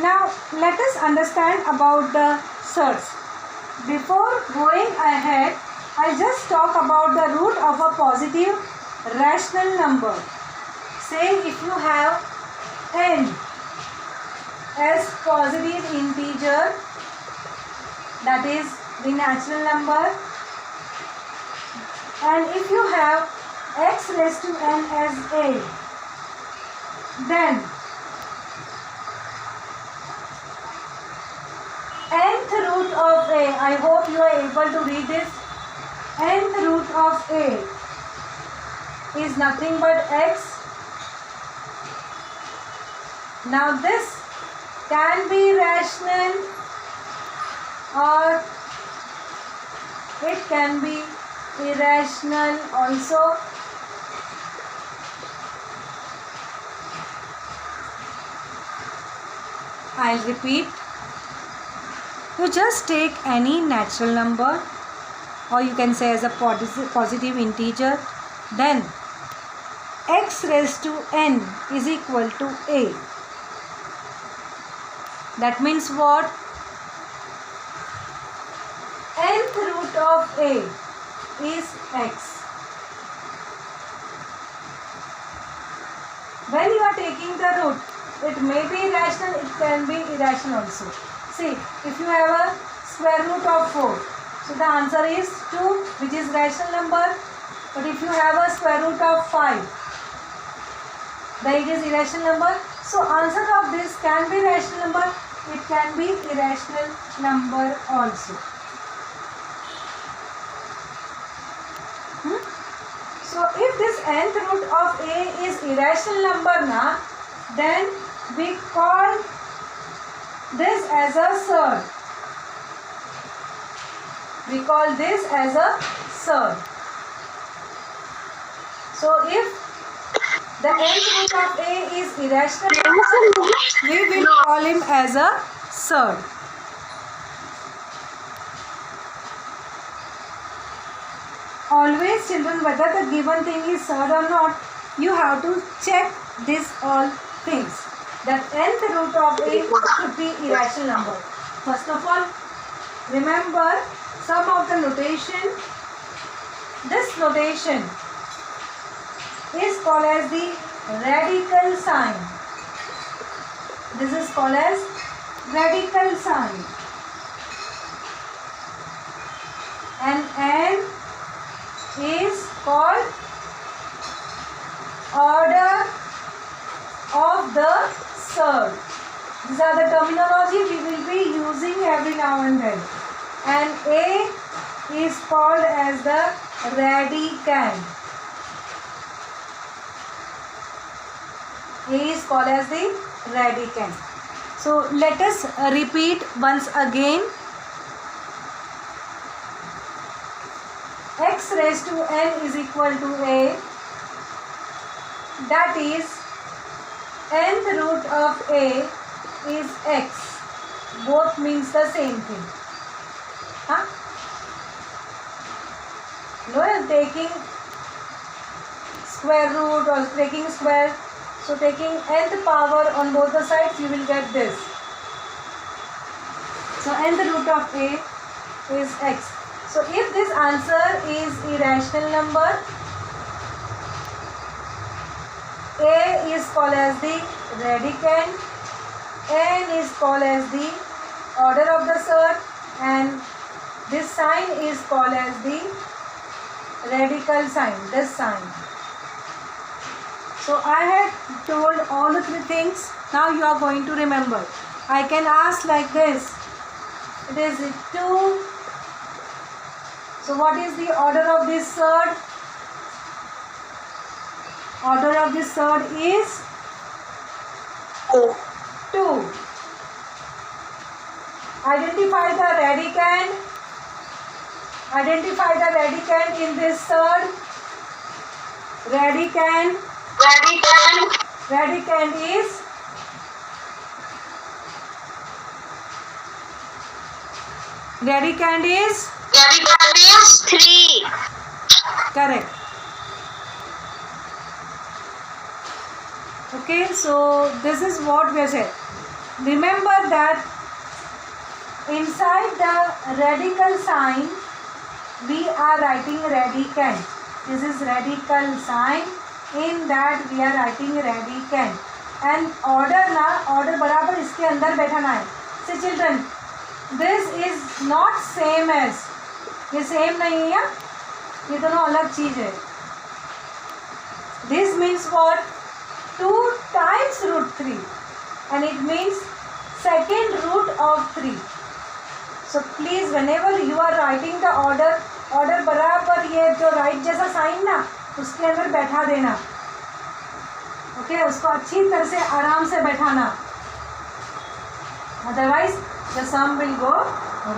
Now let us understand about the surds. Before going ahead, I just talk about the root of a positive rational number. Say if you have n as positive integer, that is the natural number, and if you have x raised to n as a, then nth root of a, I hope you are able to read this, nth root of a is nothing but x. Now this can be rational or it can be irrational also. I'll repeat. You just take any natural number, or you can say as a positive integer, then x raised to n is equal to a. That means what? Nth root of a is x. When you are taking the root, it may be rational, it can be irrational also. See, if you have a square root of 4, so the answer is 2, which is rational number. But if you have a square root of 5, then it is irrational number. So answer of this can be rational number, it can be irrational number also. So if this nth root of a is irrational number now, then we call this as a surd. We call this as a surd. So if the nth root of a is irrational, we will call him as a surd. Always children, whether the given thing is surd or not, you have to check these all things. That nth root of a should be irrational number. First of all, remember some of the notation. This notation is called as the radical sign. This is called as radical sign. And n is called order of the surd. These are the terminology we will be using every now and then. And a is called as the radicand. A is called as the radicand. So let us repeat once again. X raised to n is equal to a. That is, nth root of a is x. Both means the same thing. Huh? No, taking square root or taking square. So taking nth power on both the sides, you will get this. So nth root of a is x. So if this answer is irrational number, a is called as the radicand, n is called as the order of the surd, and this sign is called as the radical sign, this sign. So I had told all the three things. Now you are going to remember. I can ask like this. It is 2. So what is the order of this surd? Order of this surd is 2. Identify the radicand. Identify the radicand in this surd. Radicand is Radicand is 3. Correct. Okay, so this is what we have said. remember that inside the radical sign we are writing radicand. This is radical sign. In that we are writing radicand. And order ना order बराबर इसके अंदर बैठाना है. So children, this is not same as. ये same नहीं है, ये दोनों अलग चीज है. This means what? 2 times root 3 and it means second root of 3. So please whenever you are writing the order बराबर ये जो राइट जैसा साइन ना उसके अंदर बैठा देना. ओके, उसको अच्छी तरह से आराम से बैठाना, otherwise the sum will go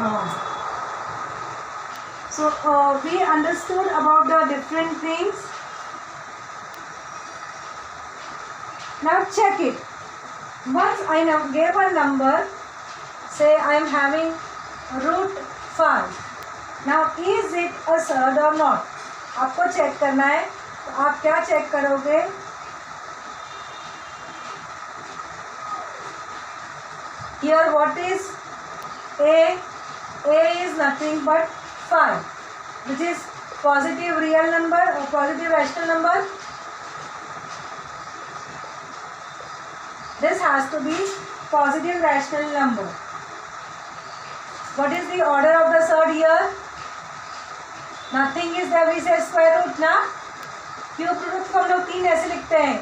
wrong. So we understood about the different things. Now check it. Once I now gave a number, say I am having root 5. Now is it a surd or not? आपको check करना है. तो आप क्या check करोगे? Here what is A? A is nothing but 5, which is positive real number or positive rational number. This has to be positive rational number. What is the order of the surd here? Nothing is there. We say square root ना. Cube root को हम लोग 3 ऐसे लिखते हैं.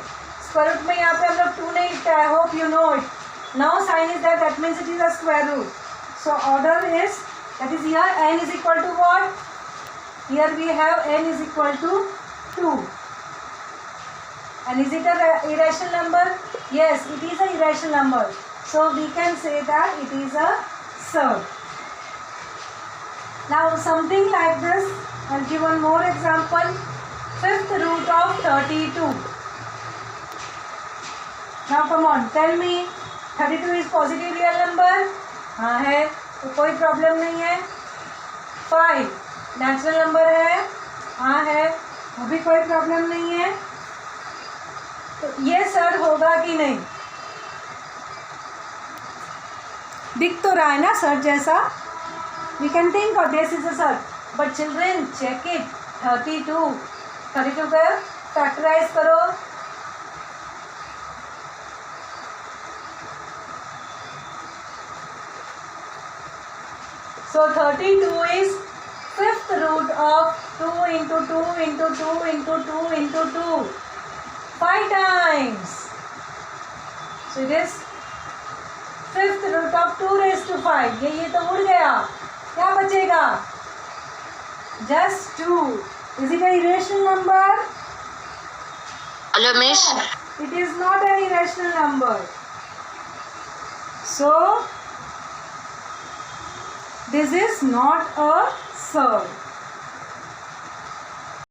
Square root में यहाँ पे हम लोग 2 नहीं लिखते हैं. I hope you know it. Now sign is there. That means it is a square root. So order is, that is here n is equal to what? Here we have n is equal to 2. And is it a irrational number? Yes, it is a irrational number. So we can say that it is a surd. Now something like this, I'll give one more example. 5th root of 32. Now come on, tell me, 32 is positive real number? हाँ है, तो कोई problem नहीं है. 5 natural number है? हाँ है, वो भी कोई प्रॉब्लम नहीं है. तो ये सर्ड होगा कि नहीं? दिख तो रहा है ना सर्ड जैसा. We can think of this is a surd. But children, check it. 32 को फैक्टराइज करो. So 32 is 5th root of 2 into 2 into 2 into 2 into 2. 5 times. So it is 5th root of 2 raised to 5. ये तो उड़ गया. क्या बचेगा? Just 2. Is it an irrational number? Hello, miss. It is not an irrational number. So this is not a surd.